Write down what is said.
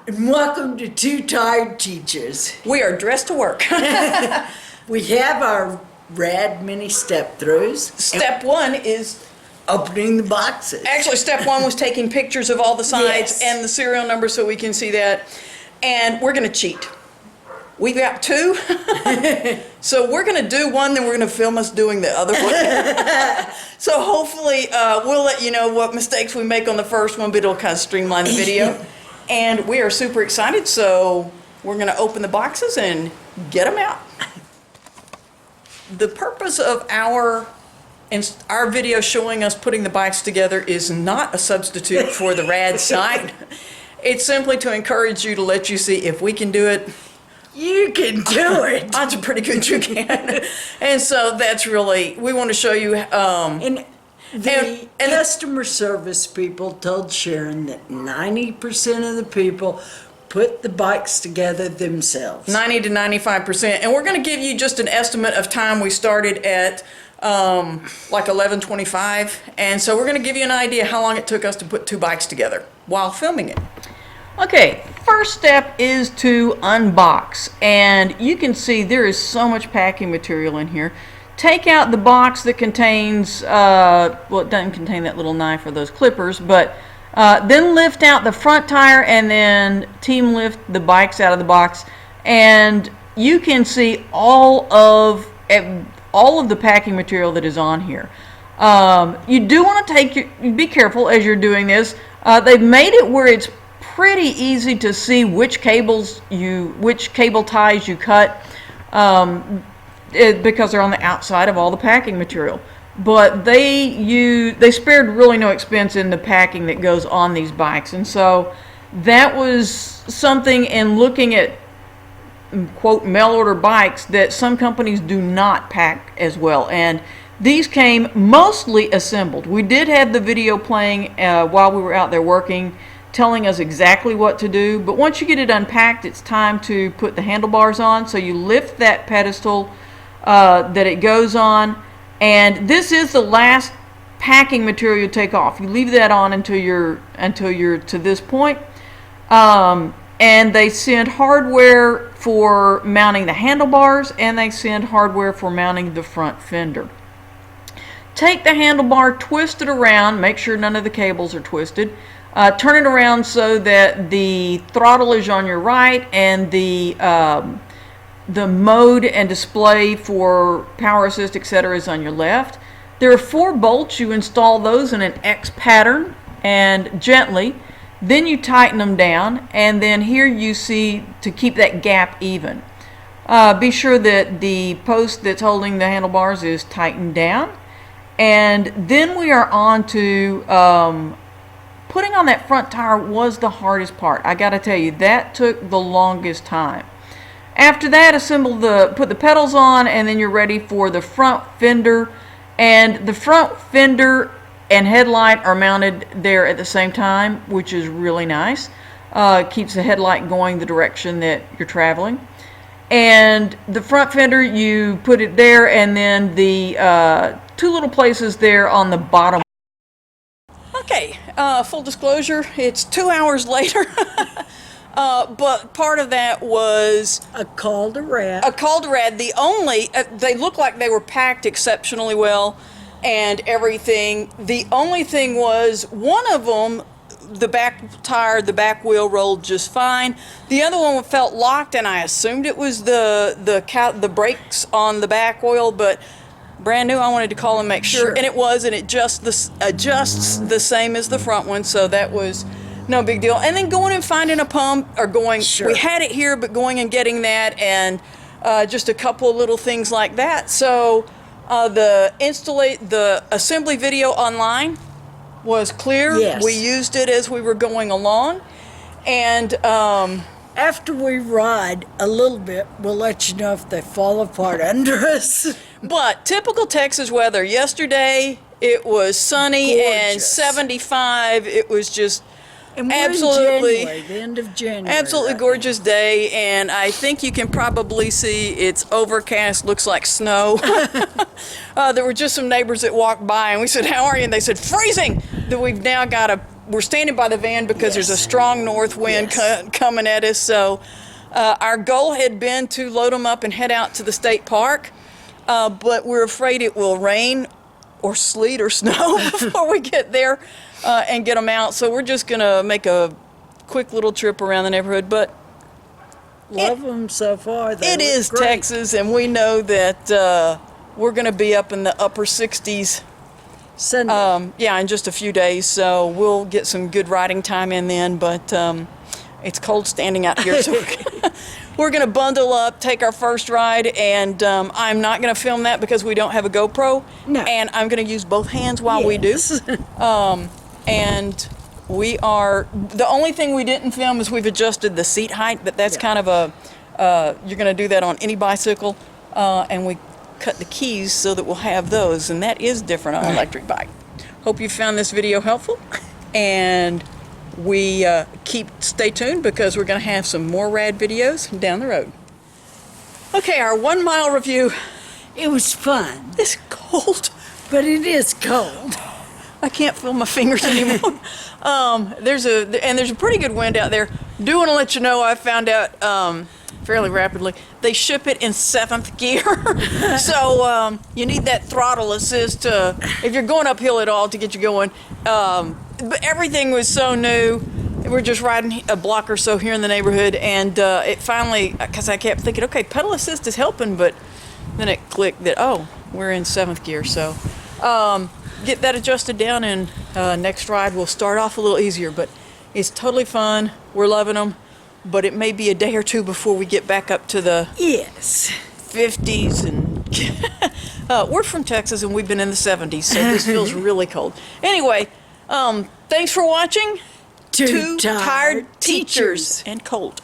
And welcome to Two Tired Teachers. We are dressed to work. We have our RadMini Step-Thrus. Step one is, Opening the boxes. actually step one was taking pictures of all the sides Yes. and the serial number so we can see that. And we're gonna cheat. We've got two. So we're gonna do one, then we're gonna film us doing the other one. So hopefully we'll let you know what mistakes we make on the first one, but it'll kind of streamline the video. And we are super excited, so we're gonna open the boxes and get them out. The purpose of our video showing us putting the bikes together is not a substitute for the RAD site. It's simply to encourage you, to let you see if we can do it. You can do it. Odds are pretty good you can. And so that's really, we want to show you. And the customer service people told Sharon that 90% of the people put the bikes together themselves. 90 to 95%. And we're going to give you just an estimate of time. We started at like 11:25. And so we're going to give you an idea how long it took us to put two bikes together while filming it. Okay, first step is to unbox. And you can see there is so much packing material in here. Take out the box that contains, well, it doesn't contain that little knife or those clippers, but then lift out the front tire and then team lift the bikes out of the box, and you can see all of the packing material that is on here. You do want to be careful as you're doing this. They've made it where it's pretty easy to see which cable ties you cut, because they're on the outside of all the packing material. But they spared really no expense in the packing that goes on these bikes. And so that was something in looking at, quote, mail order bikes, that some companies do not pack as well. And these came mostly assembled. We did have the video playing while we were out there working, telling us exactly what to do. But once you get it unpacked, it's time to put the handlebars on. So you lift that pedestal that it goes on. And this is the last packing material you take off. You leave that on until you're to this point. And they send hardware for mounting the handlebars, and they send hardware for mounting the front fender. Take the handlebar, twist it around, make sure none of the cables are twisted. Turn it around so that the throttle is on your right and the mode and display for power assist, etc., is on your left. There are 4 bolts. You install those in an X pattern and gently. Then you tighten them down, and then here you see, to keep that gap even, be sure that the post that's holding the handlebars is tightened down. And then we are on to putting on that front tire. Was the hardest part. I gotta tell you, that took the longest time. After that, put the pedals on, and then you're ready for the front fender. And the front fender and headlight are mounted there at the same time, which is really nice. Keeps the headlight going the direction that you're traveling. And the front fender, you put it there, and then the 2 little places there on the bottom. Okay, full disclosure, it's 2 hours later. But part of that was A call to RAD. a call to RAD. They look like they were packed exceptionally well and everything. The only thing was, one of them, the back tire, the back wheel rolled just fine. The other one felt locked, and I assumed it was the brakes on the back wheel, but brand new, I wanted to call and make sure. And it was, and it just adjusts the same as the front one, so that was no big deal. And then going and finding a pump, or we had it here, but going and getting that, and just a couple of little things like that. So the assembly video online was clear. Yes. We used it as we were going along. And After we ride a little bit, we'll let you know if they fall apart under us. but typical Texas weather. Yesterday it was sunny and Gorgeous. 75. It was just And we're absolutely, in January, the end of January. absolutely right gorgeous day, and I think you can probably see it's overcast, looks like snow. There were just some neighbors that walked by, and we said, "How are you?" And they said, "Freezing." That we've now got a we're standing by the van because there's a Yes. strong north wind Yes. coming at us. So our goal had been to load them up and head out to the state park, but we're afraid it will rain or sleet or snow before we get there and get them out. So we're just gonna make a quick little trip around the neighborhood. But Love them so far. They it look is great. Texas, and we know that we're gonna be up in the upper 60s. Sunday. Yeah, in just a few days, so we'll get some good riding time in then, but it's cold standing out here, so we're going to bundle up, take our first ride, and I'm not going to film that because we don't have a GoPro, No. and I'm going to use both hands while we do. Yes. And we are, the only thing we didn't film is we've adjusted the seat height, but that's Yeah. kind of a, you're going to do that on any bicycle, and we cut the keys so that we'll have those, and that is different on an electric bike. Hope you found this video helpful, and we stay tuned because we're going to have some more rad videos down the road. Okay, our 1 mile review. It was fun, It's cold. but it is cold. I can't feel my fingers anymore. There's a pretty good wind out there. Do want to let you know I found out fairly rapidly they ship it in 7th gear, so you need that throttle assist if you're going uphill at all to get you going. But everything was so new. We're just riding a block or so here in the neighborhood, and it finally, because I kept thinking, okay, pedal assist is helping, but then it clicked that, oh, we're in 7th gear. So get that adjusted down, and next ride we'll start off a little easier, but it's totally fun. We're loving them, but it may be a day or two before we get back up to the Yes. 50s, and we're from Texas and we've been in the 70s, so this feels really cold. Anyway, thanks for watching. Two tired teachers and cold.